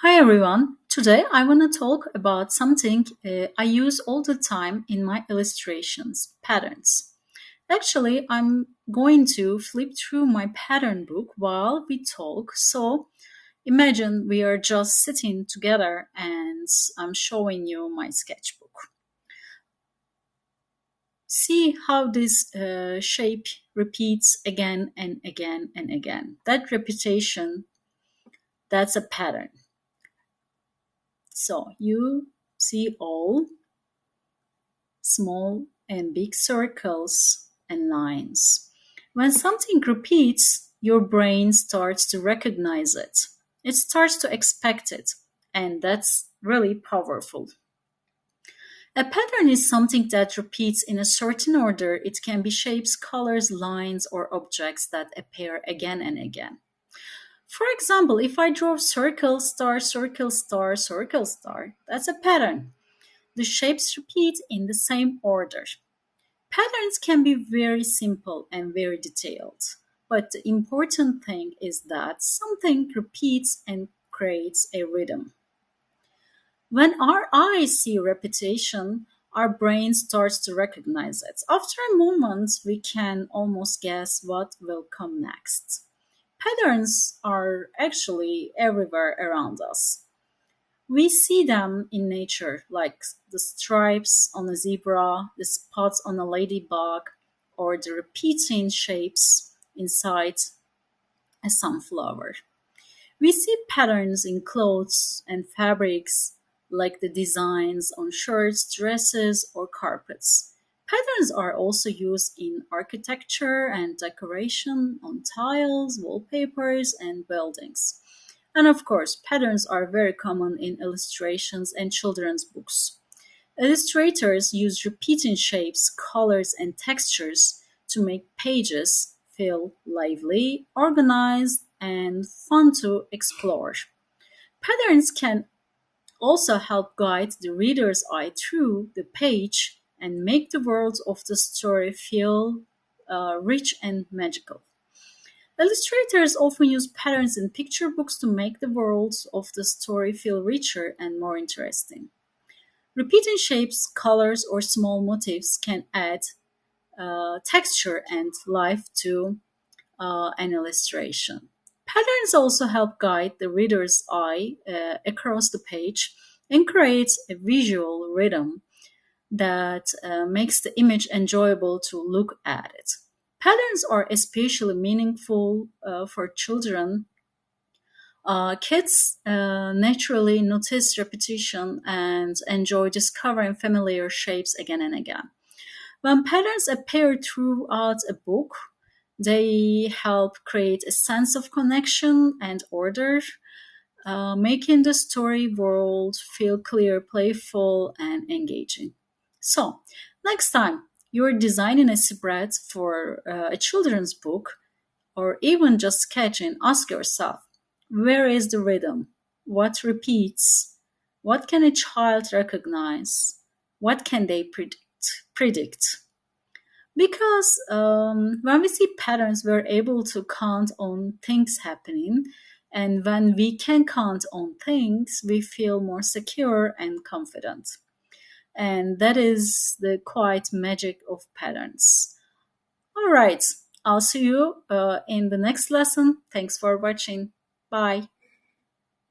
Hi everyone. Today I want to talk about something I use all the time in my illustrations patterns. Actually, I'm going to flip through my pattern book while we talk. So imagine we are just sitting together and I'm showing you my sketchbook. See how this shape repeats again and again and again. That repetition, that's a pattern. So you see all small and big circles and lines. When something repeats, your brain starts to recognize it. It starts to expect it, and that's really powerful. A pattern is something that repeats in a certain order. It can be shapes, colors, lines, or objects that appear again and again. For example, if I draw circle, star, circle, star, circle, star, that's a pattern. The shapes repeat in the same order. Patterns can be very simple and very detailed, but the important thing is that something repeats and creates a rhythm. When our eyes see repetition, our brain starts to recognize it. After a moment, we can almost guess what will come next. Patterns are actually everywhere around us. We see them in nature, like the stripes on a zebra, the spots on a ladybug, or the repeating shapes inside a sunflower. We see patterns in clothes and fabrics, like the designs on shirts, dresses, or carpets. Patterns are also used in architecture and decoration on tiles, wallpapers, and buildings. And of course, patterns are very common in illustrations and children's books. Illustrators use repeating shapes, colors, and textures to make pages feel lively, organized, and fun to explore. Patterns can also help guide the reader's eye through the page and make the world of the story feel rich and magical. Illustrators often use patterns in picture books to make the world of the story feel richer and more interesting. Repeating shapes, colors, or small motifs can add texture and life to an illustration. Patterns also help guide the reader's eye across the page and creates a visual rhythm that makes the image enjoyable to look at it. Patterns are especially meaningful for children. Kids naturally notice repetition and enjoy discovering familiar shapes again and again. When patterns appear throughout a book, they help create a sense of connection and order, making the story world feel clear, playful, and engaging. So, next time you're designing a spread for a children's book, or even just sketching, ask yourself, where is the rhythm? What repeats? What can a child recognize? What can they predict? Because when we see patterns, we're able to count on things happening. And when we can count on things, we feel more secure and confident. And that is the quiet magic of patterns. All right. I'll see you in the next lesson. Thanks for watching. Bye.